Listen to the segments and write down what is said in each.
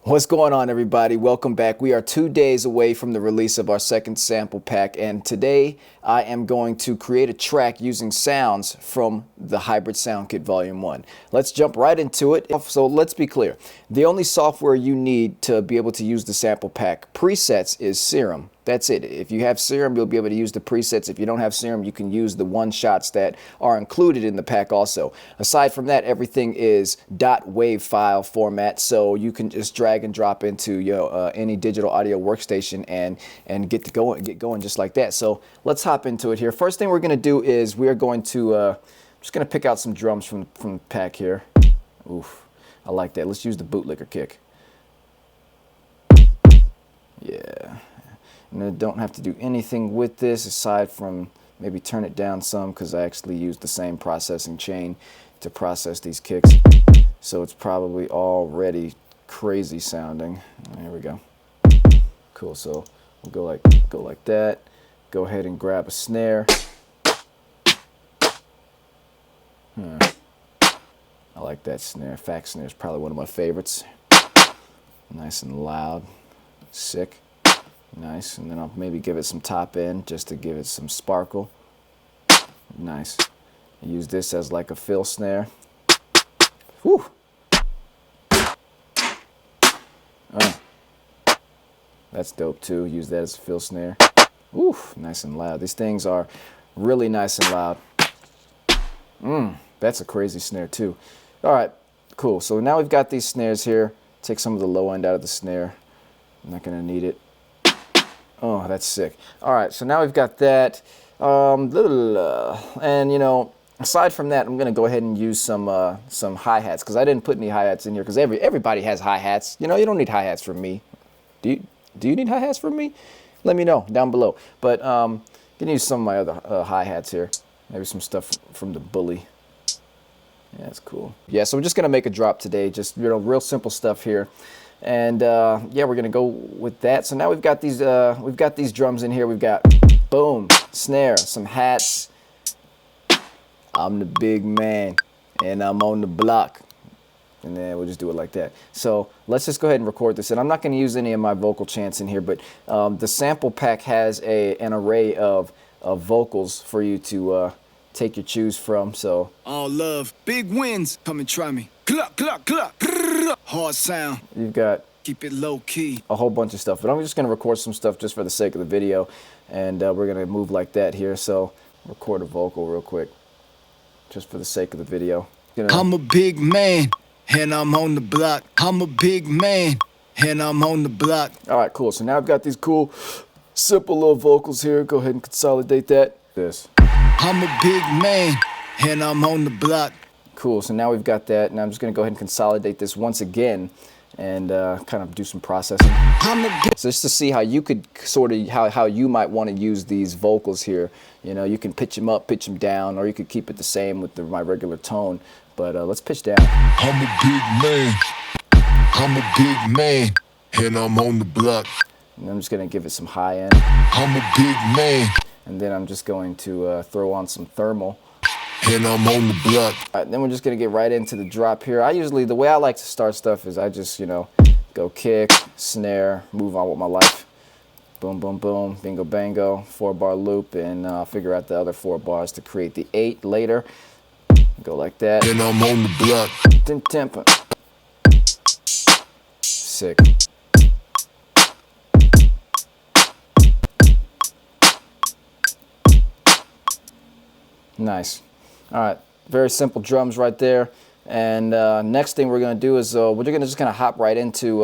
What's going on, everybody? Welcome back. We are 2 days away from the release of our second sample pack, and today I am going to create a track using sounds from the Hybrid Soundkit Vol.1. Let's jump right into it. So let's be clear. The only software you need to be able to use the sample pack presets is Serum. That's it. If you have Serum, you'll be able to use the presets. If you don't have Serum, you can use the one-shots that are included in the pack also. Aside from that, everything is .wav file format, so you can just drag and drop into any digital audio workstation and get going just like that. So let's hop into it here. First thing we're going to do is we're going to just going to pick out some drums from the pack here. Oof, I like that. Let's use the bootlicker kick. Yeah. And I don't have to do anything with this aside from maybe turn it down some, because I actually used the same processing chain to process these kicks. So it's probably already crazy sounding. There we go. Cool. So we'll go like that. Go ahead and grab a snare. I like that snare. Fax snare is probably one of my favorites. Nice and loud. Sick. Nice, and then I'll maybe give it some top end just to give it some sparkle. Nice. Use this as like a fill snare. Whew. Oh. That's dope too. Use that as a fill snare. Oof, nice and loud. These things are really nice and loud. That's a crazy snare too. All right, cool. So now we've got these snares here. Take some of the low end out of the snare. I'm not gonna need it. Oh, that's sick. All right, so now we've got that. And aside from that, I'm gonna go ahead and use some hi-hats, because I didn't put any hi-hats in here, because everybody has hi-hats. You don't need hi-hats from me. Do you need hi-hats from me? Let me know down below. But I'm gonna use some of my other hi-hats here. Maybe some stuff from the Bully. Yeah, that's cool. Yeah, so we're just gonna make a drop today. Just real simple stuff here. And yeah, we're gonna go with that. So now we've got these drums in here. We've got boom, snare, some hats. I'm the big man, and I'm on the block. And then we'll just do it like that. So let's just go ahead and record this. And I'm not gonna use any of my vocal chants in here, but the sample pack has an array of vocals for you to take your choose from. So all love, big wins. Come and try me. Cluck, cluck, cluck. Hard sound. You've got keep it low key. A whole bunch of stuff, but I'm just gonna record some stuff just for the sake of the video, and we're gonna move like that here. So record a vocal real quick, just for the sake of the video. I'm a big man, and I'm on the block. I'm a big man, and I'm on the block. All right, cool. So now I've got these cool, simple little vocals here. Go ahead and consolidate that. I'm a big man, and I'm on the block. Cool, so now we've got that, and I'm just gonna go ahead and consolidate this once again and kind of do some processing. So just to see how you could sort of, how you might want to use these vocals here. You can pitch them up, pitch them down, or you could keep it the same with my regular tone. But let's pitch down. I'm a big man, I'm a big man, and I'm on the block. And I'm just gonna give it some high end. I'm a big man. And then I'm just going to throw on some thermal. And I'm on the block. All right, then we're just gonna get right into the drop here. The way I like to start stuff is I just, go kick, snare, move on with my life. Boom, boom, boom, bingo, bango, 4-bar loop, and figure out the other 4 bars to create the 8 later. Go like that. And I'm on the block. Then tempo. Sick. Nice. All right, very simple drums right there. And next thing we're gonna do is we're just gonna hop right into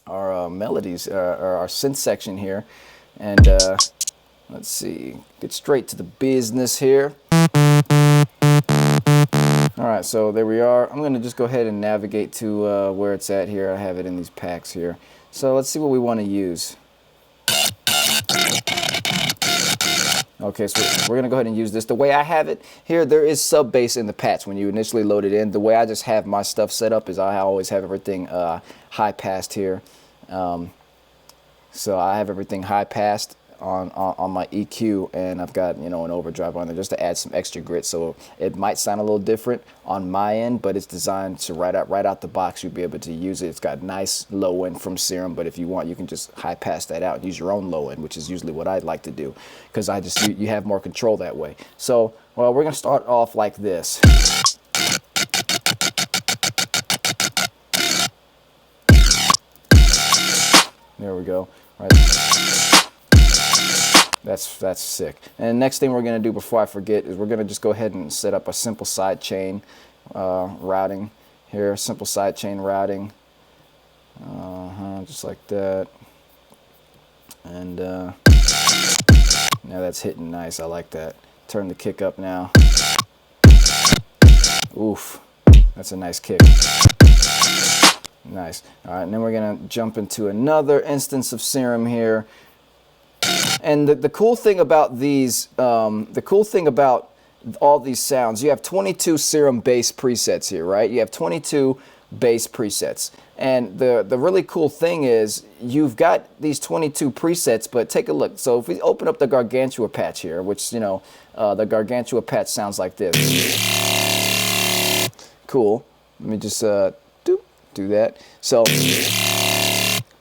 our melodies, our synth section here. And let's see, get straight to the business here. All right, so there we are. I'm gonna just go ahead and navigate to where it's at here. I have it in these packs here. So let's see what we wanna use. Okay, so we're gonna go ahead and use this. The way I have it here, there is sub bass in the patch when you initially load it in. The way I just have my stuff set up is I always have everything high passed here. So I have everything high passed on my EQ, and I've got, you know, an overdrive on there just to add some extra grit. So it might sound a little different on my end, but it's designed to right out the box you'll be able to use it. It's got nice low end from Serum, but if you want, you can just high pass that out and use your own low end, which is usually what I'd like to do, because you have more control that way. So, well, we're gonna start off like this. There we go. Right. That's sick. And next thing we're gonna do before I forget is we're gonna just go ahead and set up a simple side chain routing here. Simple side chain routing. Just like that. And now that's hitting nice. I like that. Turn the kick up now. Oof. That's a nice kick. Nice. All right, and then we're gonna jump into another instance of Serum here. And the cool thing about these, the cool thing about all these sounds, you have 22 Serum bass presets here, right? You have 22 bass presets. And the really cool thing is you've got these 22 presets, but take a look. So if we open up the Gargantua patch here, which, you know, the Gargantua patch sounds like this. Cool. Let me just do that. So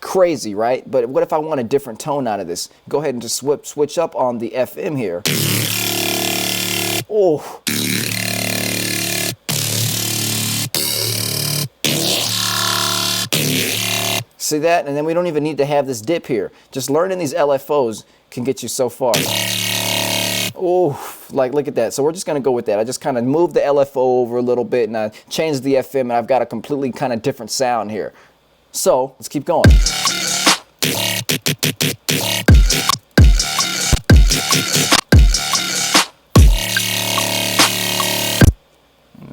crazy, right? But what if I want a different tone out of this? Go ahead and just switch up on the FM here. Oh. See that? And then we don't even need to have this dip here. Just learning these LFOs can get you so far. Oh, like look at that. So we're just gonna go with that. I just kind of moved the LFO over a little bit and I changed the FM, and I've got a completely kind of different sound here. So let's keep going. I'm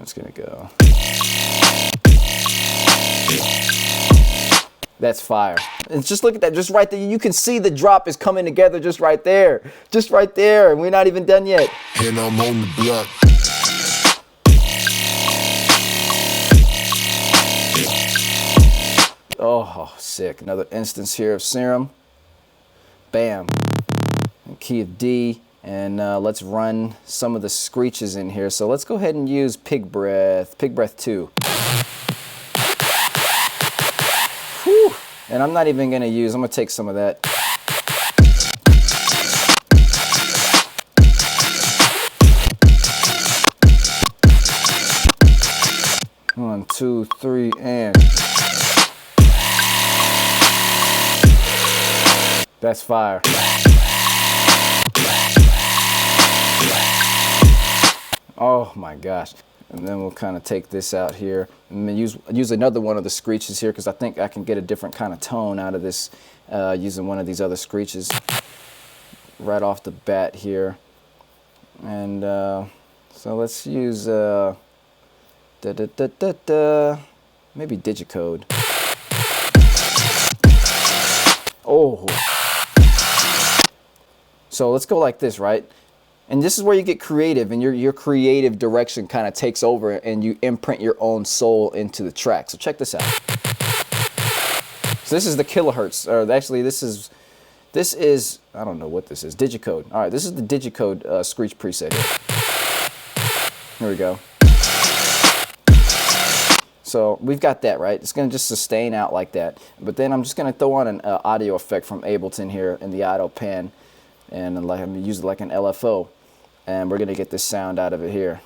just gonna go. That's fire. And just look at that, just right there. You can see the drop is coming together just right there. Just right there, and we're not even done yet. And I'm on the block. Oh, sick. Another instance here of Serum. Bam. Key of D. And let's run some of the screeches in here. So let's go ahead and use Pig Breath 2. Whew. And I'm not even gonna use, I'm gonna take some of that. 1, 2, 3, and that's fire. Oh my gosh. And then we'll kind of take this out here and then use another one of the screeches here, because I think I can get a different kind of tone out of this using one of these other screeches right off the bat here. And so let's use maybe Digicode. Oh. So let's go like this, right? And this is where you get creative, and your creative direction kind of takes over, and you imprint your own soul into the track. So check this out. So this is the kilohertz, or actually this is I don't know what this is. Digicode. All right, this is the Digicode Screech preset here. Here we go. So we've got that, right? It's going to just sustain out like that. But then I'm just going to throw on an audio effect from Ableton here in the auto pan, and I'm going to use it like an LFO. And we're going to get this sound out of it here.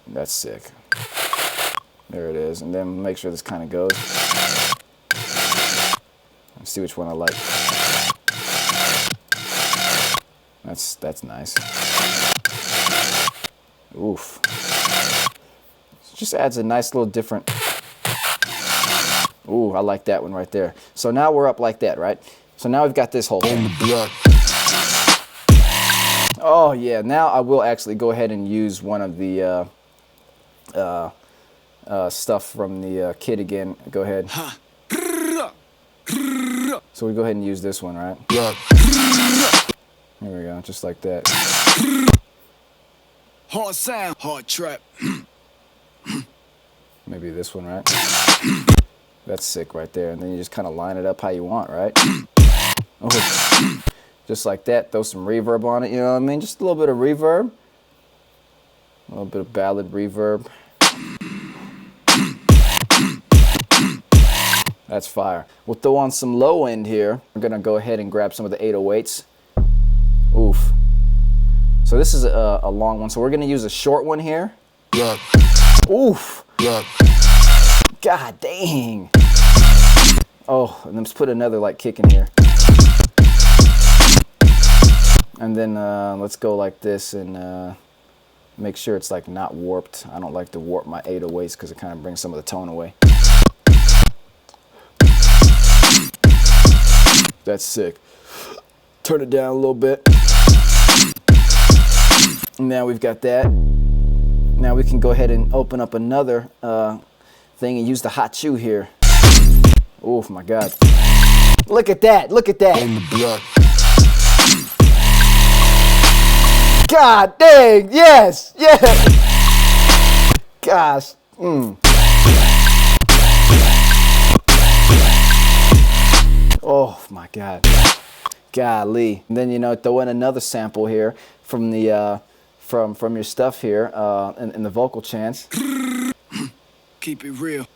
That's sick. There it is. And then make sure this kind of goes. Let's see which one I like. That's nice. Oof. It just adds a nice little different. Ooh, I like that one right there. So now we're up like that, right? So now we've got this whole thing. Oh yeah, now I will actually go ahead and use one of the stuff from the kit again. Go ahead. So we go ahead and use this one, right? Here we go, just like that. Hard sound, hard trap. Maybe this one, right? That's sick right there. And then you just kind of line it up how you want, right? Oh, just like that. Throw some reverb on it, you know what I mean? Just a little bit of reverb. A little bit of ballad reverb. That's fire. We'll throw on some low end here. We're gonna go ahead and grab some of the 808s. Oof. So this is a long one. So we're gonna use a short one here. Yeah. Oof. Yeah. God dang. Oh, and let's put another like kick in here. And then let's go like this and make sure it's like not warped. I don't like to warp my 808s because it kind of brings some of the tone away. That's sick. Turn it down a little bit. Now we've got that. Now we can go ahead and open up another thing and use the hot chew here. Oh my God. Look at that, look at that. On the block. God dang, yes, yes. Gosh. Oh my God. Golly. And then, you know, throw in another sample here from the from your stuff here in the vocal chants. Keep it real.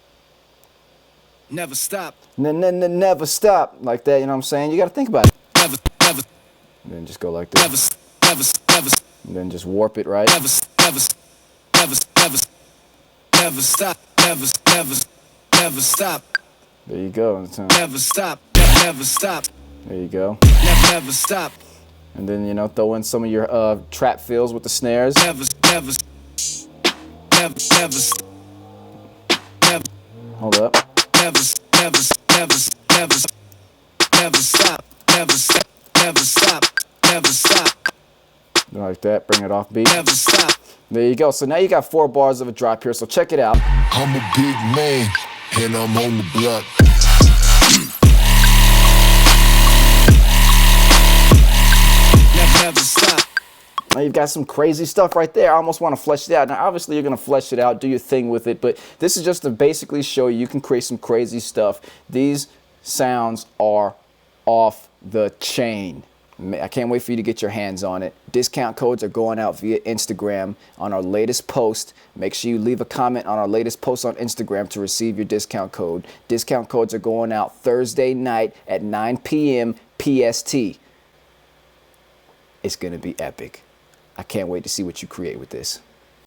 Never stop. Never stop. Like that, you know what I'm saying? You gotta think about it. Never, never, And then just go like this. never, never, And then just warp it, right? never, never, never, never, never stop. Never, never, never stop. There you go. Never stop. Never stop. There you go. Never stop. And then, you know, throw in some of your trap fills with the snares. Never, never, never, never, never, Hold up. never, never, never, never, never stop. Never stop. Never stop. Never stop. Like that. Bring it off beat. Never stop. There you go. So now you got 4 bars of a drop here. So check it out. I'm a big man, and I'm on the block. Never stop. Now you've got some crazy stuff right there. I almost want to flesh it out. Now, obviously, you're going to flesh it out, do your thing with it, but this is just to basically show you can create some crazy stuff. These sounds are off the chain. I can't wait for you to get your hands on it. Discount codes are going out via Instagram on our latest post. Make sure you leave a comment on our latest post on Instagram to receive your discount code. Discount codes are going out Thursday night at 9 p.m. PST. It's going to be epic. I can't wait to see what you create with this.